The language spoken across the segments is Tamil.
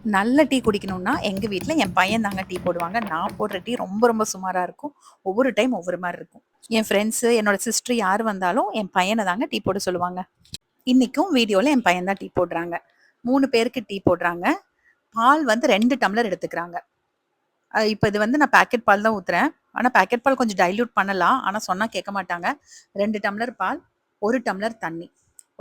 நல்ல டீ குடிக்கணும்னா எங்க வீட்ல என் பையன் தாங்க டீ போடுவாங்க. நான் போடுற டீ ரொம்ப ரொம்ப சுமாரா இருக்கும். ஒவ்வொரு டைம் ஒவ்வொரு மாரி இருக்கும். என் ஃப்ரெண்ட்ஸு, என்னோட சிஸ்டர் யார் வந்தாலும் என் பையன தாங்க டீ போட சொல்லுவாங்க. இன்னைக்கும் வீடியோல என் பையன் தான் டீ போடுறாங்க. 3 பேருக்கு டீ போடுறாங்க. பால் வந்து 2 டம்ளர் எடுத்துக்கிறாங்க. இப்ப இது வந்து நான் பாக்கெட் பால் தான் ஊத்துறேன். ஆனா பாக்கெட் பால் கொஞ்சம் டைல்யூட் பண்ணலாம். ஆனா சொன்னா கேட்க மாட்டாங்க. 2 டம்ளர் பால், 1 டம்ளர் தண்ணி.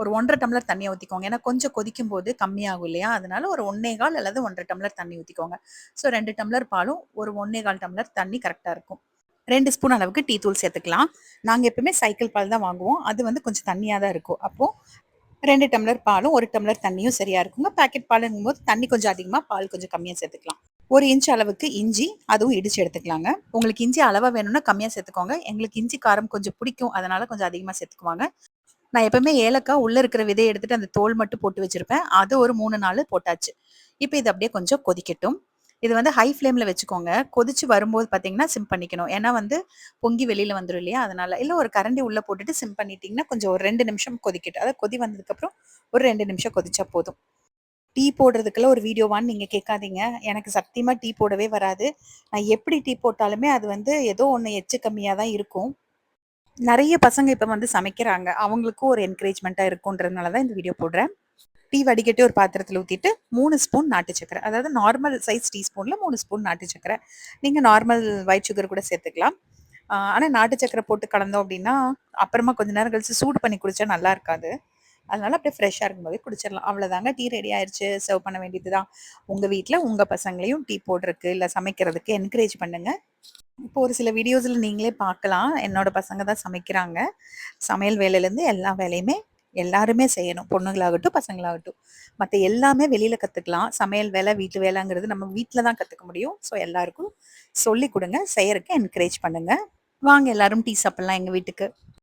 ஒரு 1 1/2 டம்ளர் தண்ணிய ஊத்திக்கோங்க. ஏன்னா கொஞ்சம் கொதிக்கும்போது கம்மியாகும் இல்லையா? அதனால ஒரு 1 1/4 அல்லது 1 1/2 டம்ளர் தண்ணி ஊத்திக்கோங்க. ஸோ 2 டம்ளர் பாலும், ஒரு 1 1/4 டம்ளர் தண்ணி கரெக்ட்டா இருக்கும். 2 ஸ்பூன் அளவுக்கு டீ தூள் சேர்த்துக்கலாம். நாங்க எப்பவுமே சைக்கிள் பால் தான் வாங்குவோம். அது வந்து கொஞ்சம் தண்ணியா தான் இருக்கும். அப்போ 2 டம்ளர் பாலும், 1 டம்ளர் தண்ணியும் சரியா இருக்குங்க. பாக்கெட் பாலுங்கும்போது தண்ணி கொஞ்சம் அதிகமா, பால் கொஞ்சம் கம்மியா சேர்த்துக்கலாம். 1 இன்ச் அளவுக்கு இஞ்சி, அதுவும் இடிச்சு எடுத்துக்கலாங்க. உங்களுக்கு இஞ்சி அளவா வேணும்னா கம்மியா சேர்த்துக்கோங்க. எங்களுக்கு இஞ்சி காரம் கொஞ்சம் பிடிக்கும். அதனால கொஞ்சம் அதிகமா சேர்த்துக்குவாங்க. நான் எப்பவுமே ஏலக்காய் உள்ள இருக்கிற விதைய எடுத்துட்டு அந்த தோல் மட்டும் போட்டு வச்சிருப்பேன். அது ஒரு 3 நாளு போட்டாச்சு. இப்ப இது அப்படியே கொஞ்சம் கொதிக்கட்டும். இது வந்து ஹை ஃப்ளேம்ல வச்சுக்கோங்க. கொதிச்சு வரும்போது பார்த்தீங்கன்னா, சிம் பண்ணிக்கணும். ஏன்னா வந்து பொங்கி வெளியில வந்துரும் இல்லையா? அதனால. இல்ல ஒரு கரண்டி உள்ள போட்டுட்டு சிம் பண்ணிட்டீங்கன்னா, கொஞ்சம் ஒரு 2 நிமிஷம் கொதிக்கட்டும். அதாவது கொதி வந்ததுக்கப்புறம் ஒரு 2 நிமிஷம் கொதிச்சா போதும். டீ போடுறதுக்கெல்லாம் ஒரு வீடியோவான்னு நீங்க கேட்காதீங்க. எனக்கு சத்தியமா டீ போடவே வராது. நான் எப்படி டீ போட்டாலுமே அது வந்து ஏதோ ஒண்ணு எச்சு கம்மியா தான் இருக்கும். நெறைய பசங்க இப்ப வந்து சமைக்கிறாங்க. அவங்களுக்கும் ஒரு என்கரேஜ்மென்ட்டா இருக்குன்றதுனால தான் இந்த வீடியோ போடுறேன். டீ வடிகட்டி ஒரு பாத்திரத்துல ஊத்திட்டு 3 ஸ்பூன் நாட்டு சர்க்கரை. அதாவது நார்மல் சைஸ் டீஸ்பூன்ல 3 ஸ்பூன் நாட்டு சர்க்கரை. நீங்க நார்மல் ஒயிட் சுகர் கூட சேர்த்துக்கலாம். ஆனா நாட்டு சர்க்கரை போட்டு கலந்தோம் அப்டின்னா, அப்புறமா கொஞ்ச நேரம் கழிச்சு சூடு பண்ணி குடிச்சா நல்லா இருக்காது. அதனால அப்படியே ஃப்ரெஷ்ஷா இருக்கும்போதே குடிச்சிடலாம். அவ்வளோதாங்க, டீ ரெடி ஆயிருச்சு. சர்வ் பண்ண வேண்டியது தான். உங்க வீட்ல உங்க பசங்களையும் டீ போடுறதுக்கு, இல்ல சமைக்கிறதுக்கு என்கரேஜ் பண்ணுங்க. இப்போ ஒரு சில வீடியோஸ்ல நீங்களே பார்க்கலாம். என்னோட பசங்க தான் சமைக்கிறாங்க. சமையல் வேலையிலேருந்து எல்லா வேலையுமே எல்லாருமே செய்யணும். பொண்ணுங்களாகட்டும், பசங்களாகட்டும். மத்த எல்லாமே வெளியில கத்துக்கலாம். சமையல் வேலை, வீட்டு வேலைங்கிறது நம்ம வீட்ல தான் கத்துக்க முடியும். ஸோ எல்லாருக்கும் சொல்லிக் குடுங்க. செய்யறக்கு என்கரேஜ் பண்ணுங்க. வாங்க எல்லாரும் டீ சாப்பிடலாம் எங்க வீட்டுக்கு.